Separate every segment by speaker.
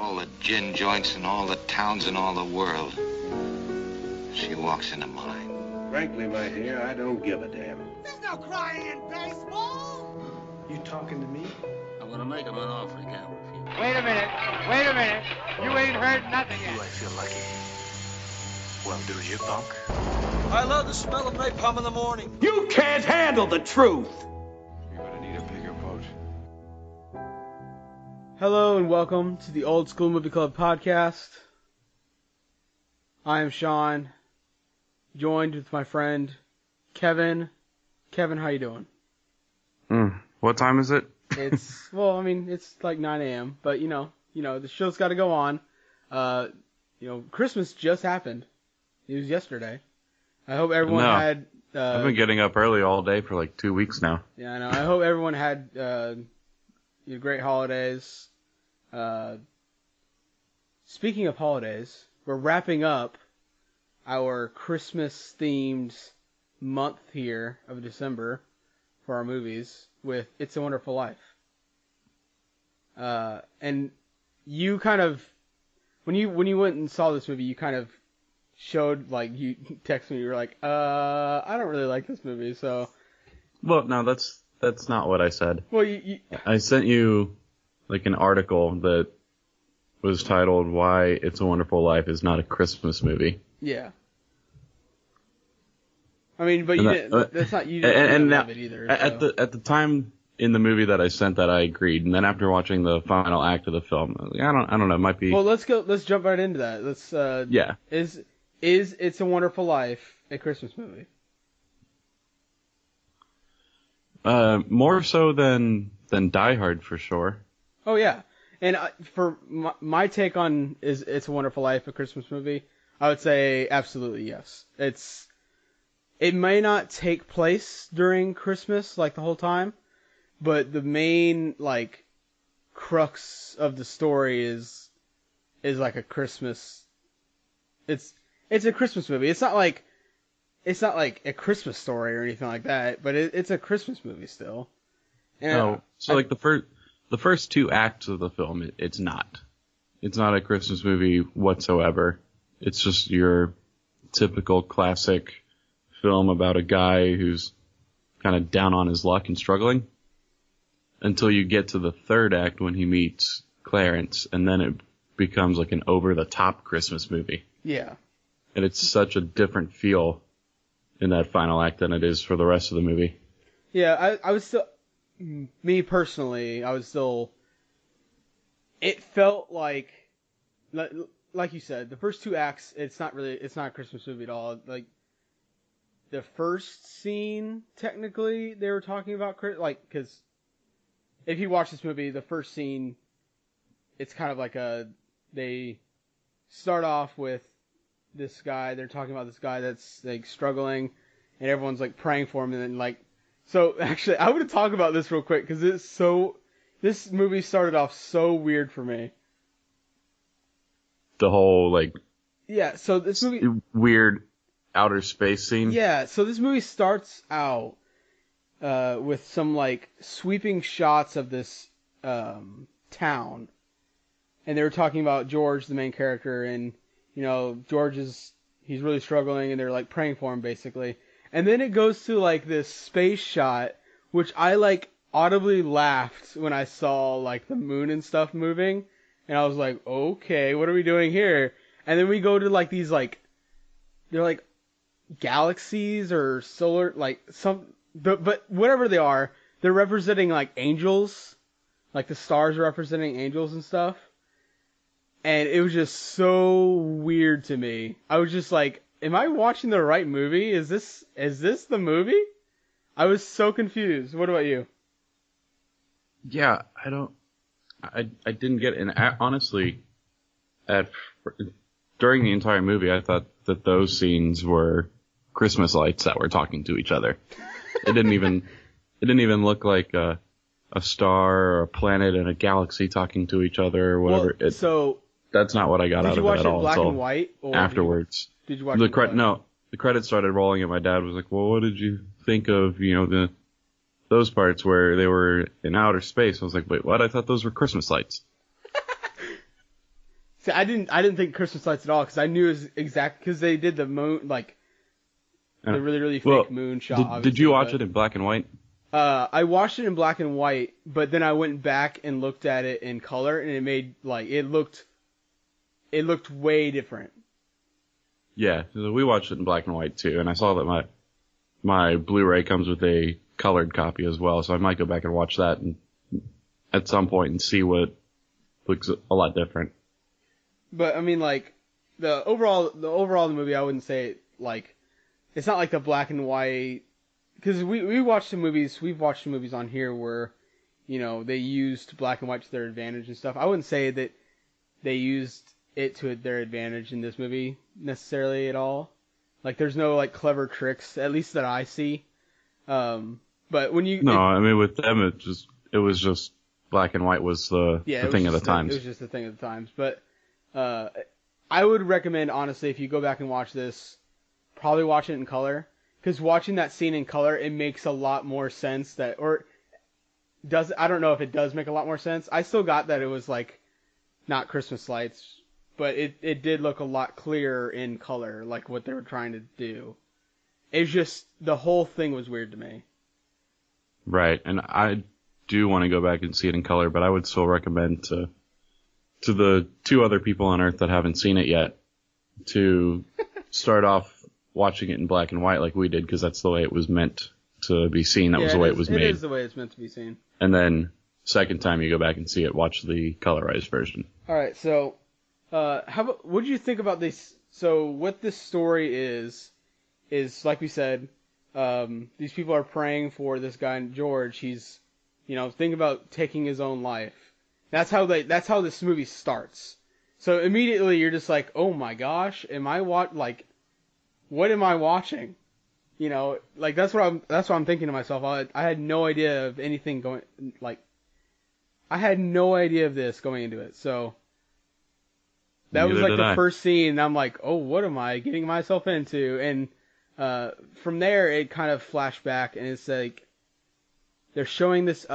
Speaker 1: all the gin joints in all the towns in all the world. She walks into mine.
Speaker 2: Frankly, my dear, I don't give a damn.
Speaker 3: There's no crying in baseball.
Speaker 4: You talking to me?
Speaker 5: I'm gonna make him an offer he can't refuse.
Speaker 6: Wait a minute. You ain't heard nothing yet.
Speaker 4: Do I feel lucky? Well, do you, punk?
Speaker 5: I love the smell of napalm in the morning.
Speaker 2: You can't handle the truth!
Speaker 1: You're gonna need a bigger boat.
Speaker 7: Hello and welcome to the Old School Movie Club podcast. I am Sean, joined with my friend Kevin. Kevin, how you doing?
Speaker 8: What time is it?
Speaker 7: It's it's like 9 a.m. But you know, the show's got to go on. Christmas just happened. It was yesterday. I hope everyone had.
Speaker 8: I've been getting up early all day for like 2 weeks now.
Speaker 7: Yeah, I know. I hope everyone had great holidays. Speaking of holidays, we're wrapping up our Christmas-themed month here of December for our movies with It's a Wonderful Life. And you kind of, when you went and saw this movie, you kind of showed, like, you texted me, you were like, I don't really like this movie, so.
Speaker 8: Well, no, that's not what I said.
Speaker 7: Well,
Speaker 8: I sent you, like, an article that was titled Why It's a Wonderful Life is Not a Christmas Movie.
Speaker 7: Yeah. I mean, but you didn't love it either. So.
Speaker 8: At the time in the movie that I sent that, I agreed, and then after watching the final act of the film, I don't know, it might be.
Speaker 7: Well, let's jump right into that.
Speaker 8: Yeah.
Speaker 7: Is It's a Wonderful Life a Christmas movie?
Speaker 8: More so than Die Hard for sure.
Speaker 7: Oh yeah, and for my take on is It's a Wonderful Life a Christmas movie, I would say absolutely yes. It may not take place during Christmas like the whole time, but the main like crux of the story is like a Christmas. It's a Christmas movie. It's not like a Christmas story or anything like that, but it's a Christmas movie still. And
Speaker 8: like the first two acts of the film, it's not a Christmas movie whatsoever. It's just your typical classic film about a guy who's kind of down on his luck and struggling until you get to the third act when he meets Clarence, and then it becomes like an over-the-top Christmas movie.
Speaker 7: Yeah.
Speaker 8: And it's such a different feel in that final act than it is for the rest of the movie.
Speaker 7: Yeah, I was still, me personally, it felt like you said, the first two acts, it's not a Christmas movie at all. Like, the first scene, technically, they were talking about, like, because if you watch this movie, the first scene, it's kind of like they start off with this guy, they're talking about this guy that's, like, struggling, and everyone's, like, praying for him, and then, like, so, actually, I want to talk about this real quick, because this movie started off so weird for me.
Speaker 8: The whole, like...
Speaker 7: Yeah, so this movie...
Speaker 8: Weird outer space scene.
Speaker 7: Yeah, so this movie starts out with some, like, sweeping shots of this town. And they were talking about George, the main character, and, George he's really struggling, and they're, like, praying for him, basically. And then it goes to, like, this space shot, which I, like, audibly laughed when I saw, like, the moon and stuff moving. And I was like, okay, what are we doing here? And then we go to, like, these, like, they're, like, galaxies or solar, like, but whatever they are, they're representing, like, angels. Like, the stars are representing angels and stuff. And it was just so weird to me. I was just like, am I watching the right movie? Is this the movie? I was so confused. What about you?
Speaker 8: Yeah, I didn't get it. And honestly, during the entire movie, I thought that those scenes were Christmas lights that were talking to each other. It didn't even look like a star or a planet and a galaxy talking to each other or whatever.
Speaker 7: Well,
Speaker 8: that's not what I got out of it at all.
Speaker 7: Did you watch it black and white? Or
Speaker 8: afterwards.
Speaker 7: Did you watch it
Speaker 8: No, the credits started rolling and my dad was like, well, what did you think of, those parts where they were in outer space? I was like, wait, what? I thought those were Christmas lights.
Speaker 7: See, I didn't think Christmas Lights at all because I knew it was exact because they did the moon the really really fake moon shot.
Speaker 8: Did you watch it in black and white?
Speaker 7: I watched it in black and white, but then I went back and looked at it in color, and it made it looked way different.
Speaker 8: Yeah, we watched it in black and white too, and I saw that my Blu-ray comes with a colored copy as well, so I might go back and watch that at some point and see what looks a lot different.
Speaker 7: But I mean, like the overall of the movie, I wouldn't say it's not like the black and white, because we've watched some movies on here where, they used black and white to their advantage and stuff. I wouldn't say that they used it to their advantage in this movie necessarily at all. Like, there's no clever tricks, at least that I see. But when
Speaker 8: with them it was just black and white was the thing of the times.
Speaker 7: It was just the thing of the times. But I would recommend, honestly, if you go back and watch this, probably watch it in color. Because watching that scene in color, it makes a lot more sense I don't know if it does make a lot more sense. I still got that it was not Christmas lights, but it did look a lot clearer in color, like what they were trying to do. It's just, the whole thing was weird to me.
Speaker 8: Right, and I do want to go back and see it in color, but I would still recommend to the two other people on Earth that haven't seen it yet to start off watching it in black and white like we did, because that's the way it was meant to be seen. That was the way it was made.
Speaker 7: It is the way it's meant to be seen.
Speaker 8: And then, second time you go back and see it, watch the colorized version.
Speaker 7: All right, so what do you think about this? So what this story is like we said, these people are praying for this guy George. He's, thinking about taking his own life. That's how this movie starts. So immediately you're just like, oh my gosh, what am I watching? That's what I'm thinking to myself. I had no idea of anything going, I had no idea of this going into it. So that was the first scene, and I'm like, oh, what am I getting myself into? And from there, it kind of flashed back, and it's like they're showing this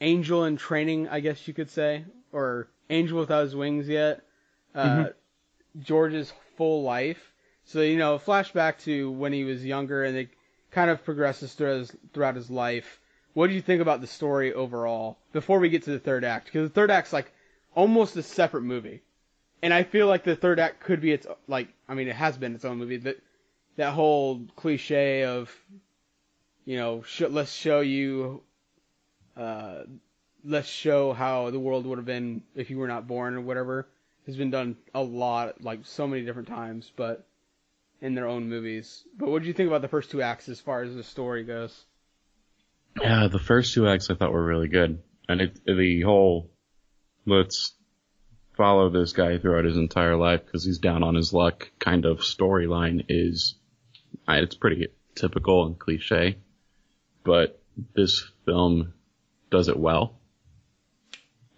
Speaker 7: angel in training, I guess you could say, or angel without his wings yet. George's full life. So, flashback to when he was younger, and it kind of progresses throughout his life. What do you think about the story overall before we get to the third act? Because the third act's almost a separate movie. And I feel like the third act could be it has been its own movie. That whole cliche of, let's show how the world would have been if you were not born or whatever, has been done a lot, so many different times, but in their own movies. But what do you think about the first two acts as far as the story goes?
Speaker 8: Yeah, the first two acts I thought were really good. And the whole, let's follow this guy throughout his entire life because he's down on his luck kind of storyline it's pretty typical and cliche. But this film does it well.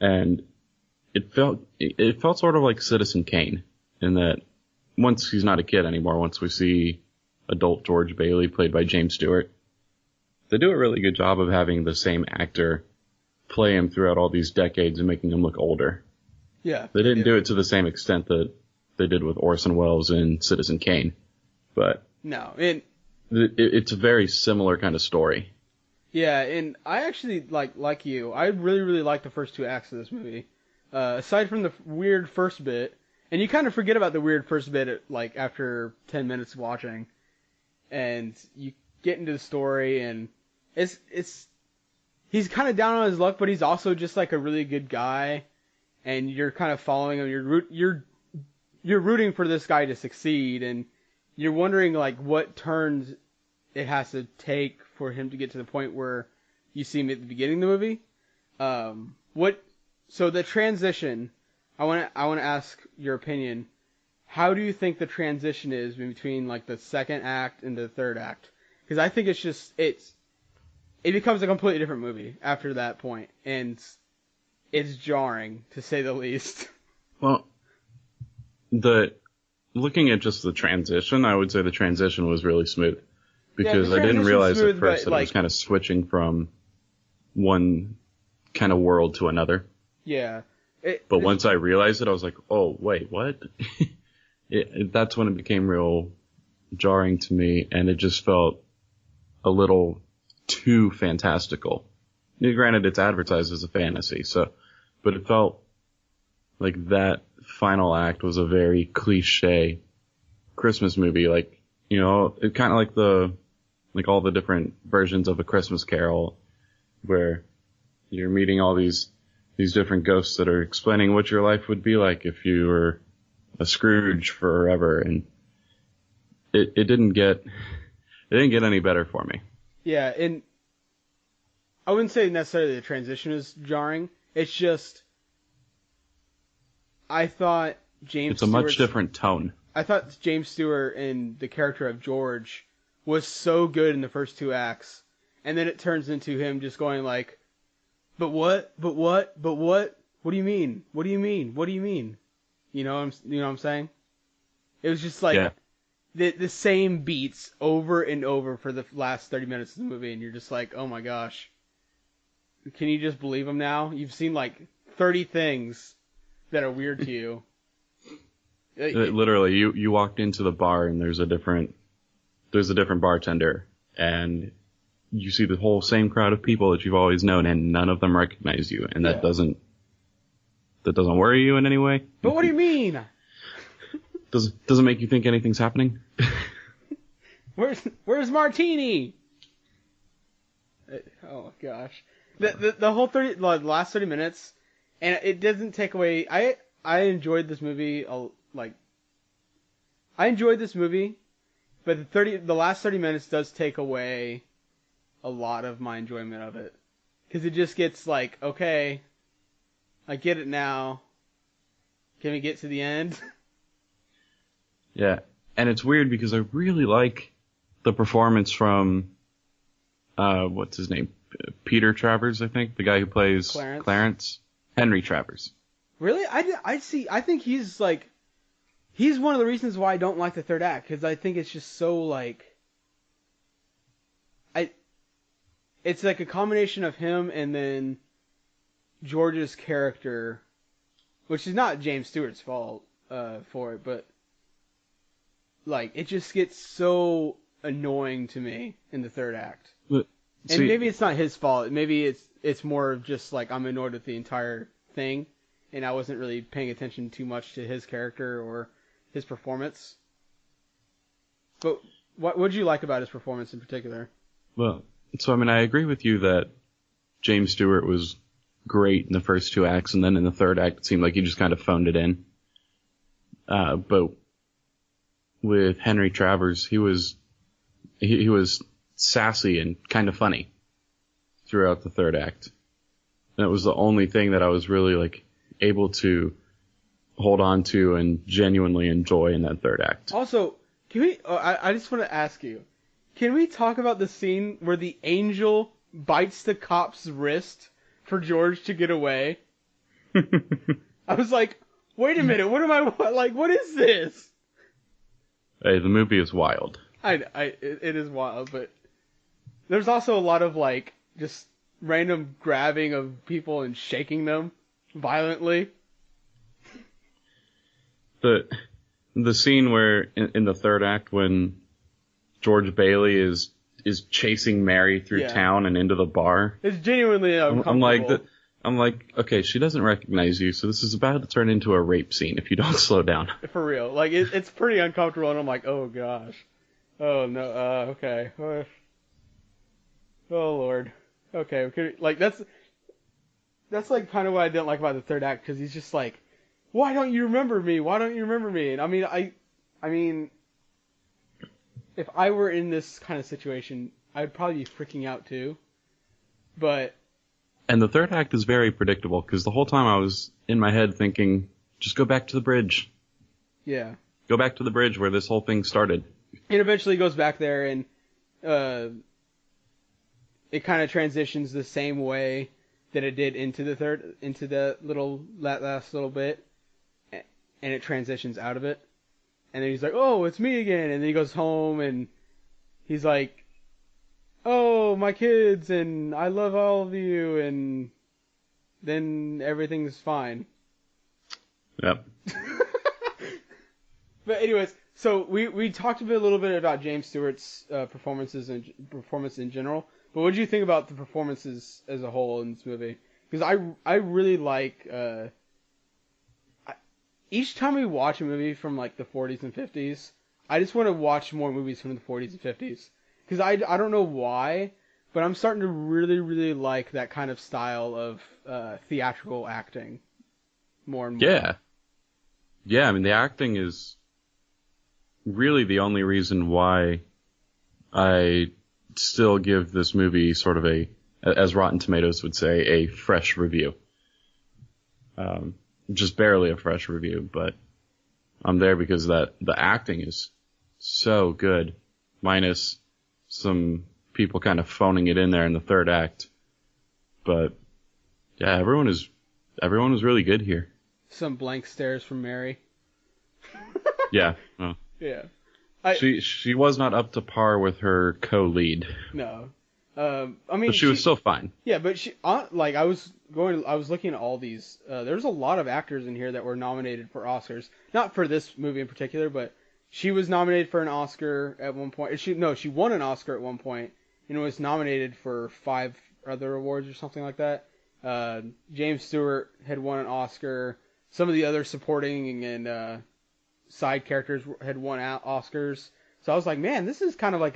Speaker 8: And it felt sort of like Citizen Kane, in that once he's not a kid anymore, once we see adult George Bailey played by James Stewart, they do a really good job of having the same actor play him throughout all these decades and making him look older.
Speaker 7: Yeah.
Speaker 8: They didn't do it to the same extent that they did with Orson Welles in Citizen Kane, but
Speaker 7: no,
Speaker 8: it's a very similar kind of story.
Speaker 7: Yeah, and I actually like you. I really, really like the first two acts of this movie. Aside from the weird first bit, and you kind of forget about the weird first bit after 10 minutes of watching, and you get into the story, and he's kind of down on his luck, but he's also just a really good guy, and you're kind of following him. You're rooting for this guy to succeed, and you're wondering what turns it has to take for him to get to the point where you see him at the beginning of the movie. So the transition, I want to ask your opinion. How do you think the transition is between the second act and the third act? Because I think it becomes a completely different movie after that point, and it's jarring to say the least.
Speaker 8: Well, looking at just the transition, I would say the transition was really smooth, because I didn't realize at first that it was kind of switching from one kind of world to another.
Speaker 7: Yeah.
Speaker 8: But once I realized it, I was like, oh, wait, what? That's when it became real jarring to me, and it just felt a little too fantastical. Granted, it's advertised as a fantasy, but it felt like that final act was a very cliche Christmas movie. Like, you know, it kind of like all the different versions of A Christmas Carol, where you're meeting all these different ghosts that are explaining what your life would be like if you were a Scrooge forever, and it didn't get any better for me.
Speaker 7: Yeah, and I wouldn't say necessarily the transition is jarring. It's just I thought
Speaker 8: It's a much different tone.
Speaker 7: I thought James Stewart and the character of George was so good in the first 2 acts, and then it turns into him just going like, but what? What do you mean? What do you mean? You know what I'm saying? It was just like the same beats over and over for the last 30 minutes of the movie, and you're just like, oh my gosh. Can you just believe him now? You've seen like 30 things that are weird to you.
Speaker 8: Literally, you walked into the bar and there's a different bartender, and you see the whole same crowd of people that you've always known, and none of them recognize you, and that doesn't worry you in any way.
Speaker 7: But what do you mean?
Speaker 8: Doesn't make you think anything's happening?
Speaker 7: Where's Martini? Oh gosh, the whole last 30 minutes, and it doesn't take away. I enjoyed this movie. I enjoyed this movie, but the last 30 minutes does take away a lot of my enjoyment of it, because it just gets like, okay, I get it now. Can we get to the end?
Speaker 8: Yeah, and it's weird because I really like the performance from what's his name? Peter Travers, I think, the guy who plays Clarence. Henry Travers. Really?
Speaker 7: I think he's one of the reasons why I don't like the third act, because I think it's just so like, it's like a combination of him and then George's character, which is not James Stewart's fault for it, but like it just gets so annoying to me in the third act. And maybe it's not his fault. Maybe it's more of just like I'm annoyed with the entire thing, and I wasn't really paying attention too much to his character or his performance. But what did you like about his performance in particular?
Speaker 8: Well, so I mean, I agree with you that James Stewart was great in the first 2 acts, and then in the third act it seemed like he just kind of phoned it in. But with Henry Travers, he was sassy and kind of funny throughout the third act. And it was the only thing that I was really like able to hold on to and genuinely enjoy in that third act.
Speaker 7: Also, can we? I just want to ask you, can we talk about the scene where the angel bites the cop's wrist for George to get away? I was like, wait a minute, what is this?
Speaker 8: Hey, the movie is wild.
Speaker 7: It is wild, but there's also a lot of like just random grabbing of people and shaking them violently.
Speaker 8: The scene where in the third act when George Bailey is chasing Mary through town and into the bar,
Speaker 7: it's genuinely uncomfortable.
Speaker 8: I'm like, okay, she doesn't recognize you, so this is about to turn into a rape scene if you don't slow down. For
Speaker 7: real, like it's pretty uncomfortable, and I'm like, oh gosh, oh no, okay, oh lord, okay, like that's like kind of what I didn't like about the third act, because he's just like, why don't you remember me? Why don't you remember me? And I mean, if I were in this kind of situation, I'd probably be freaking out too.
Speaker 8: And the third act is very predictable, because the whole time I was in my head thinking, just go back to the bridge.
Speaker 7: Yeah.
Speaker 8: Go back to the bridge where this whole thing started.
Speaker 7: It eventually goes back there, and it kind of transitions the same way that it did into the last little bit, and it transitions out of it. And then he's like, oh, it's me again. And then he goes home, and he's like, oh, my kids, and I love all of you, and then everything's fine.
Speaker 8: Yep.
Speaker 7: But anyways, so we talked a little bit about James Stewart's performance in general. But what did you think about the performances as a whole in this movie? Because I really like each time we watch a movie from like the 40s and 50s, I just want to watch more movies from the 40s and 50s. Because I don't know why, but I'm starting to really, really like that kind of style of theatrical acting more and more.
Speaker 8: Yeah. Yeah, I mean, the acting is really the only reason why I still give this movie sort of as Rotten Tomatoes would say, a fresh review. Just barely a fresh review, but I'm there because the acting is so good, minus some people kind of phoning it in there in the third act. But yeah, everyone is really good here.
Speaker 7: Some blank stares from Mary.
Speaker 8: Yeah. Well,
Speaker 7: yeah.
Speaker 8: She was not up to par with her co-lead.
Speaker 7: No. I mean,
Speaker 8: but she was still fine.
Speaker 7: Yeah, but she like I was looking at all these. There's a lot of actors in here that were nominated for Oscars. Not for this movie in particular, but she was nominated for an Oscar at one point. She won an Oscar at one point and was nominated for 5 other awards or something like that. James Stewart had won an Oscar. Some of the other supporting and side characters had won Oscars. So I was like, man, this is kind of like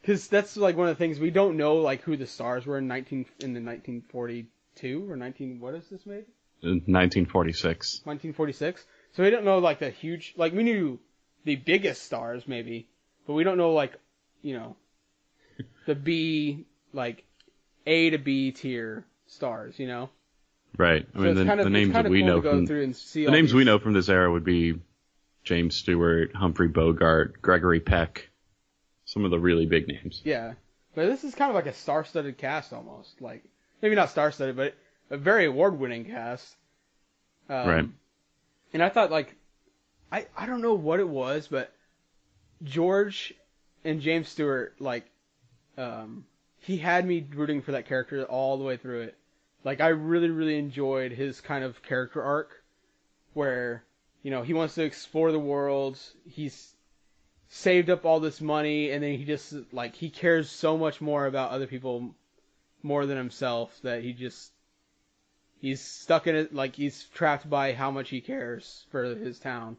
Speaker 7: because that's like one of the things we don't know, like who the stars were in the 1942 or what is this made?
Speaker 8: 1946.
Speaker 7: 1946. So we don't know like the huge, like we knew the biggest stars maybe, but we don't know like, the B, like A to B tier stars,
Speaker 8: Right. I mean, the names that we know from we know from this era would be James Stewart, Humphrey Bogart, Gregory Peck, some of the really big names.
Speaker 7: Yeah, but this is kind of like a star-studded cast almost. Like maybe not star-studded, but a very award-winning cast.
Speaker 8: Right.
Speaker 7: And I thought like I don't know what it was, but George and James Stewart like he had me rooting for that character all the way through it. Like, I really, really enjoyed his kind of character arc where, he wants to explore the world. He's saved up all this money, and then he just, like, he cares so much more about other people more than himself that he's stuck in it, like, he's trapped by how much he cares for his town.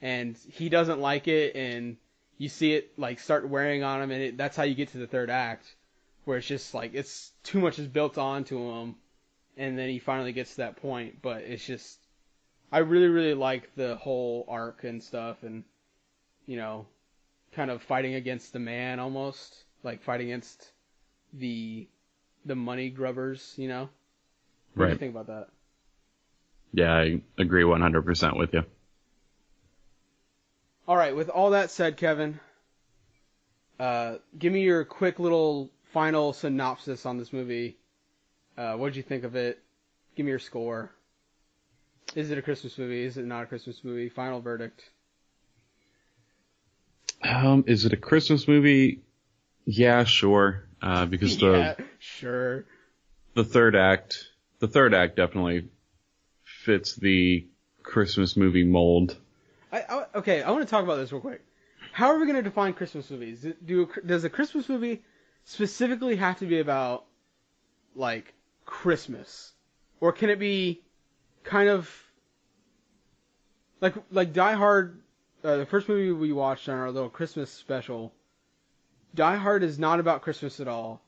Speaker 7: And he doesn't like it, and you see it, like, start wearing on him, and that's how you get to the third act. Where it's just like it's too much is built onto him, and then he finally gets to that point. But it's just, I really, really like the whole arc and stuff, and kind of fighting against the man almost, like fighting against the money grubbers. What do you think about that?
Speaker 8: Yeah, I agree 100% with you.
Speaker 7: All right, with all that said, Kevin, give me your quick little final synopsis on this movie. What did you think of it? Give me your score. Is it a Christmas movie? Is it not a Christmas movie? Final verdict.
Speaker 8: Is it a Christmas movie? Yeah, sure. Because
Speaker 7: sure.
Speaker 8: The third act definitely fits the Christmas movie mold.
Speaker 7: Okay, I want to talk about this real quick. How are we going to define Christmas movies? Does a Christmas movie specifically have to be about, like, Christmas? Or can it be kind of like Die Hard, the first movie we watched on our little Christmas special? Die Hard is not about Christmas at all.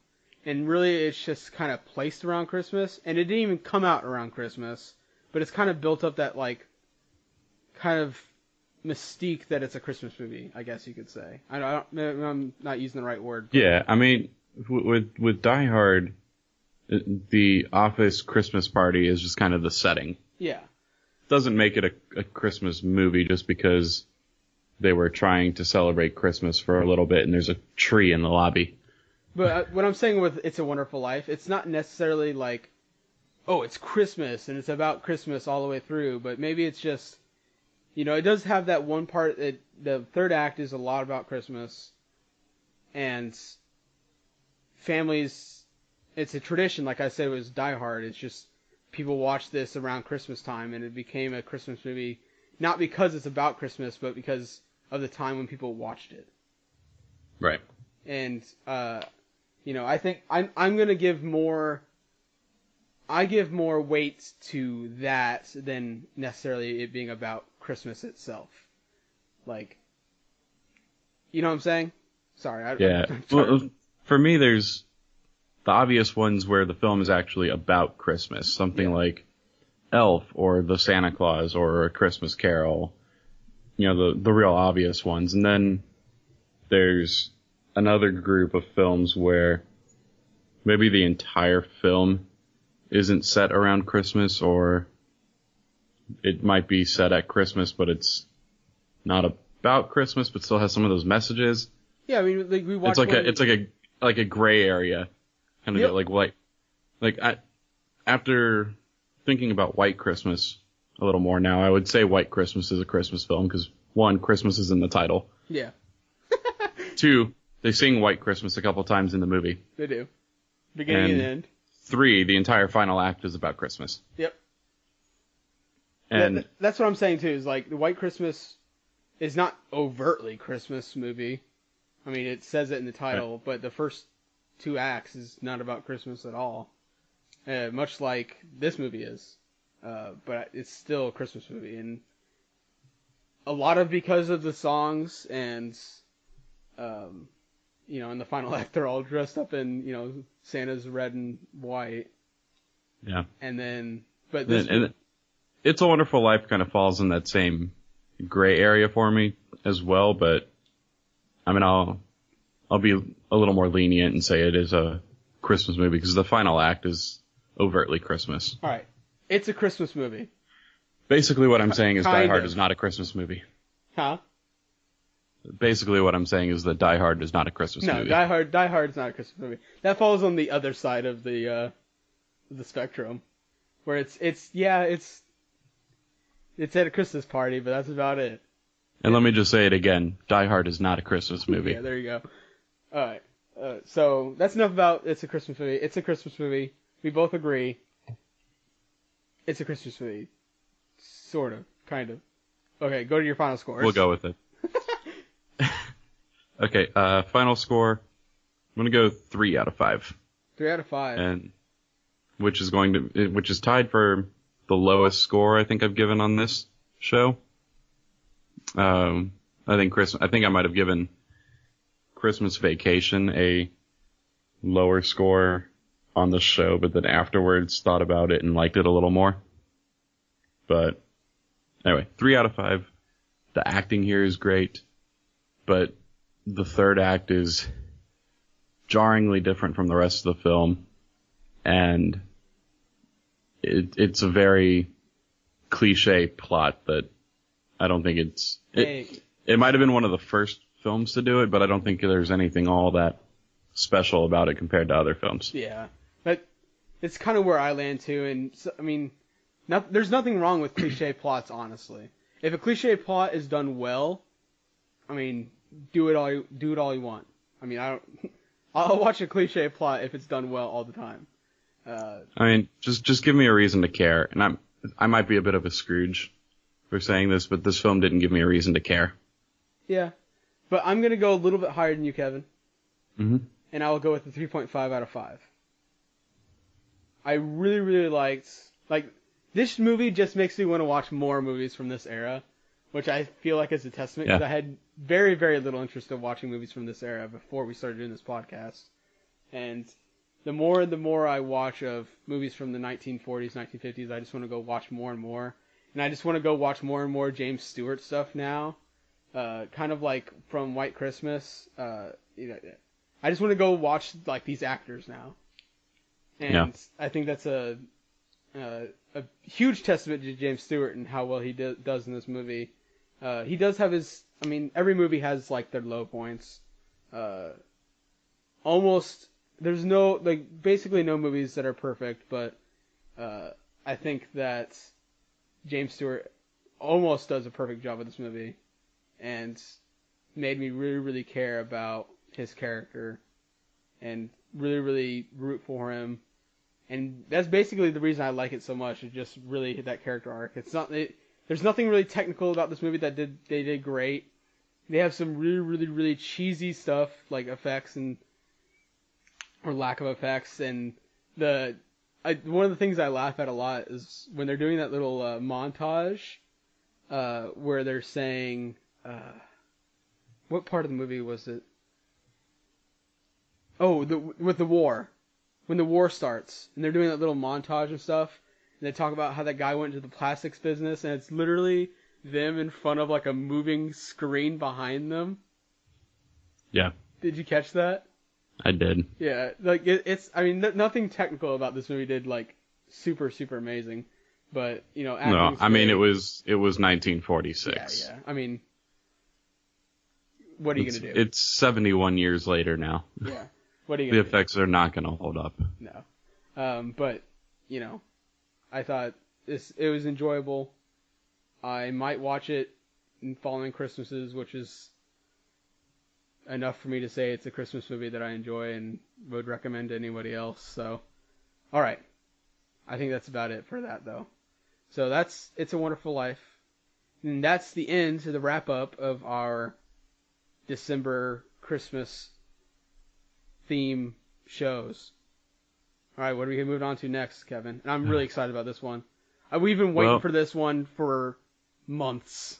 Speaker 7: And really it's just kind of placed around Christmas. And it didn't even come out around Christmas. But it's kind of built up that, like, kind of mystique that it's a Christmas movie, I guess you could say. I'm not using the right word.
Speaker 8: Yeah, I mean, with Die Hard, the office Christmas party is just kind of the setting.
Speaker 7: Yeah.
Speaker 8: Doesn't make it a Christmas movie just because they were trying to celebrate Christmas for a little bit and there's a tree in the lobby.
Speaker 7: But what I'm saying with It's a Wonderful Life, it's not necessarily like, oh, it's Christmas and it's about Christmas all the way through, but maybe it's just, it does have that one part that the third act is a lot about Christmas and families it's a tradition. Like I said, it was Die Hard. It's just people watch this around Christmas time, and it became a Christmas movie, not because it's about Christmas, but because of the time when people watched it.
Speaker 8: Right.
Speaker 7: And I think I'm gonna give more. I give more weight to that than necessarily it being about Christmas itself. Like, you know what I'm saying? Sorry.
Speaker 8: Yeah. Well, for me, there's the obvious ones where the film is actually about Christmas. Something like Elf or The Santa Claus or A Christmas Carol. You know, the real obvious ones. And then there's another group of films where maybe the entire film isn't set around Christmas, or it might be set at Christmas, but it's not about Christmas, but still has some of those messages.
Speaker 7: Yeah, I mean, like we watched.
Speaker 8: It's like a gray area, kind of after thinking about White Christmas a little more now, I would say White Christmas is a Christmas film because 1, Christmas is in the title.
Speaker 7: Yeah.
Speaker 8: 2, they sing White Christmas a couple times in the movie.
Speaker 7: They do. Beginning and end.
Speaker 8: 3, the entire final act is about Christmas.
Speaker 7: Yep.
Speaker 8: And
Speaker 7: that's what I'm saying too. Is like the White Christmas is not overtly Christmas movie. I mean, it says it in the title, but the first 2 acts is not about Christmas at all. Much like this movie is, but it's still a Christmas movie, and a lot of because of the songs and in the final act they're all dressed up in Santa's red and white.
Speaker 8: Yeah.
Speaker 7: And then, but
Speaker 8: and It's a Wonderful Life kind of falls in that same gray area for me as well, but I mean, I'll be a little more lenient and say it is a Christmas movie because the final act is overtly Christmas.
Speaker 7: All right. It's a Christmas movie.
Speaker 8: Basically what I'm saying is Die Hard is not a Christmas movie.
Speaker 7: Huh?
Speaker 8: Basically what I'm saying is that Die Hard is not a Christmas movie.
Speaker 7: No, Die Hard is not a Christmas movie. That falls on the other side of the spectrum, where it's at a Christmas party, but that's about it.
Speaker 8: And let me just say it again. Die Hard is not a Christmas movie.
Speaker 7: Yeah, there you go. All right. So that's enough about it's a Christmas movie. It's a Christmas movie. We both agree. It's a Christmas movie. Sort of. Kind of. Okay, go to your final scores.
Speaker 8: We'll go with it. Okay, final score. I'm going to go 3 out of 5.
Speaker 7: 3 out of 5.
Speaker 8: And which is tied for the lowest score I think I've given on this show. I think I might have given Christmas Vacation a lower score on the show, but then afterwards thought about it and liked it a little more. But anyway, 3 out of 5. The acting here is great, but the third act is jarringly different from the rest of the film, and it's a very cliche plot that I don't think it might have been one of the first films to do it, but I don't think there's anything all that special about it compared to other films.
Speaker 7: Yeah, but it's kind of where I land too, and I mean, there's nothing wrong with cliche plots, honestly. If a cliche plot is done well, I mean, do it all you want. I mean, I'll watch a cliche plot if it's done well all the time.
Speaker 8: I mean, just give me a reason to care, and I might be a bit of a Scrooge for saying this, but this film didn't give me a reason to care.
Speaker 7: Yeah, but I'm gonna go a little bit higher than you, Kevin.
Speaker 8: Mm-hmm.
Speaker 7: And I'll go with a 3.5 out of 5. I really, really liked this movie. Just makes me want to watch more movies from this era, which I feel like is a testament because I had very, very little interest in watching movies from this era before we started doing this podcast, and the more I watch of movies from the 1940s, 1950s, I just want to go watch more and more. And I just want to go watch more and more James Stewart stuff now. Kind of like from White Christmas. I just want to go watch like these actors now. And I think that's a huge testament to James Stewart and how well he does in this movie. He does have every movie has like their low points. There's basically no movies that are perfect, but I think that James Stewart almost does a perfect job with this movie and made me really, really care about his character and really, really root for him. And that's basically the reason I like it so much. It just really hit that character arc. There's nothing really technical about this movie they did great. They have some really, really, really cheesy stuff, like effects or lack of effects. And one of the things I laugh at a lot is when they're doing that little montage where they're saying, what part of the movie was it? Oh, with the war. When the war starts, and they're doing that little montage and stuff, and they talk about how that guy went into the plastics business, and it's literally them in front of like a moving screen behind them.
Speaker 8: Yeah.
Speaker 7: Did you catch that?
Speaker 8: I did.
Speaker 7: Yeah, like it's. I mean, nothing technical about this movie did like super, super amazing, but you know,
Speaker 8: no, I mean
Speaker 7: great.
Speaker 8: it was 1946.
Speaker 7: Yeah. I mean, what are you gonna do?
Speaker 8: It's 71 years later now.
Speaker 7: Yeah. What are you
Speaker 8: the
Speaker 7: gonna
Speaker 8: effects are not going to hold up.
Speaker 7: No. But, you know, I thought it was enjoyable. I might watch it in following Christmases, which is enough for me to say it's a Christmas movie that I enjoy and would recommend to anybody else. So, all right. I think that's about it for that, though. So that's It's a Wonderful Life. And that's the end to the wrap-up of our December Christmas theme shows. All right, what are we moving on to next, Kevin? And I'm really excited about this one. We've been waiting for this one for months.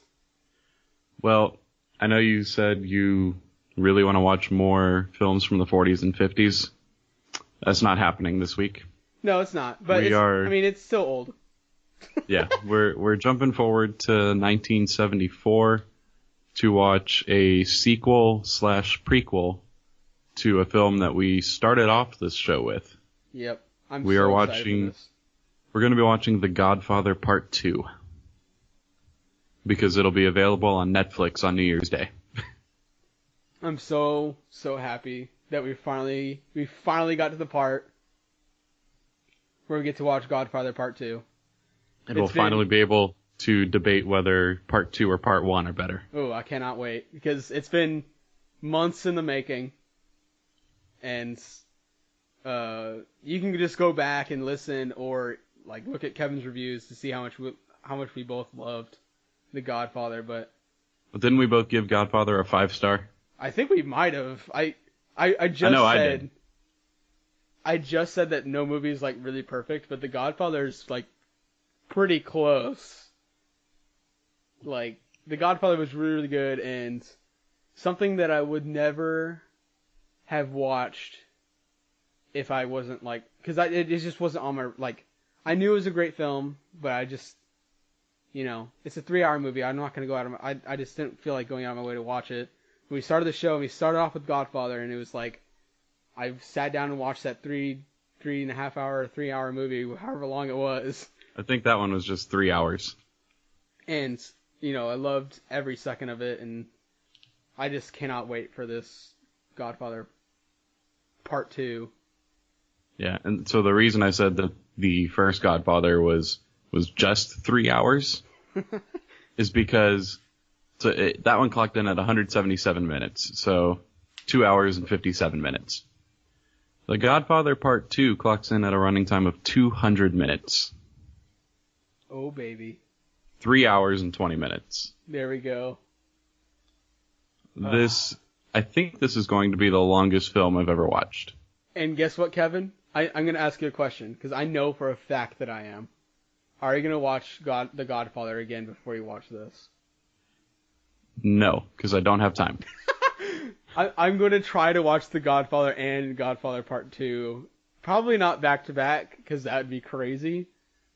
Speaker 8: Well, I know you said you really want to watch more films from the 40s and 50s. That's not happening this week.
Speaker 7: No, it's not. But I mean, it's still old.
Speaker 8: Yeah, we're jumping forward to 1974 to watch a sequel/prequel to a film that we started off this show with.
Speaker 7: Yep. We're
Speaker 8: going to be watching The Godfather Part 2. Because it'll be available on Netflix on New Year's Day.
Speaker 7: I'm so happy that we finally got to the part where we get to watch Godfather Part 2.
Speaker 8: And we'll finally be able to debate whether Part 2 or Part 1 are better.
Speaker 7: Oh, I cannot wait. Because it's been months in the making. And you can just go back and listen or like look at Kevin's reviews to see how much we both loved The Godfather. But
Speaker 8: didn't we both give Godfather a 5-star?
Speaker 7: I think we might have. I just said that no movie is like really perfect, but The Godfather's like pretty close. Like The Godfather was really, really good and something that I would never have watched if I wasn't like, because it just wasn't on my, like, I knew it was a great film, but I just, you know, it's a 3-hour movie. I'm not going to go out of my, I just didn't feel like going out of my way to watch it. When we started the show, we started off with Godfather, and it was like, I sat down and watched that 3.5-hour movie, however long it was.
Speaker 8: I think that one was just 3 hours.
Speaker 7: And, you know, I loved every second of it, and I just cannot wait for this Godfather Part 2.
Speaker 8: Yeah, and so the reason I said that the first Godfather was just 3 hours is because that one clocked in at 177 minutes, so 2 hours and 57 minutes. The Godfather Part 2 clocks in at a running time of 200 minutes.
Speaker 7: Oh, baby.
Speaker 8: 3 hours and 20 minutes.
Speaker 7: There we go.
Speaker 8: I think this is going to be the longest film I've ever watched. And
Speaker 7: guess what, Kevin? I'm going to ask you a question, because I know for a fact that I am. Are you going to watch The Godfather again before you watch this?
Speaker 8: No, because I don't have time.
Speaker 7: I'm going to try to watch The Godfather and Godfather Part 2. Probably not back to back, because that would be crazy.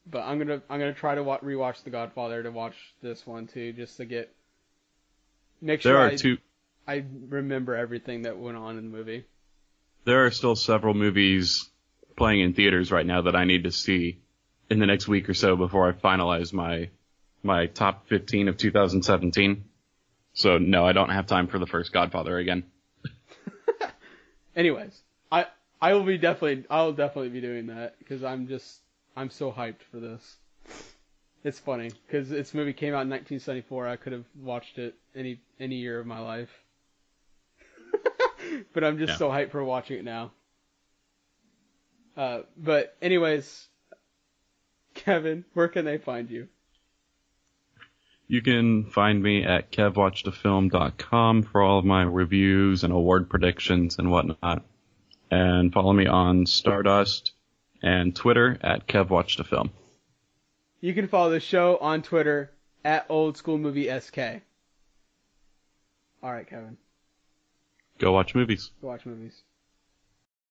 Speaker 7: But I'm gonna try to rewatch The Godfather to watch this one too, just to make sure I remember everything that went on in the movie.
Speaker 8: There are still several movies playing in theaters right now that I need to see in the next week or so before I finalize my top 15 of 2017. So no, I don't have time for the first Godfather again.
Speaker 7: Anyways, I'll definitely be doing that because I'm so hyped for this. It's funny because this movie came out in 1974. I could have watched it any year of my life. But I'm just so hyped for watching it now. But anyways, Kevin, where can they find you?
Speaker 8: You can find me at kevwatchedafilm.com for all of my reviews and award predictions and whatnot. And follow me on Stardust and Twitter at kevwatchedafilm.
Speaker 7: You can follow the show on Twitter at OldSkoolMovieSK. All right, Kevin.
Speaker 8: Go watch movies.
Speaker 7: Go watch movies.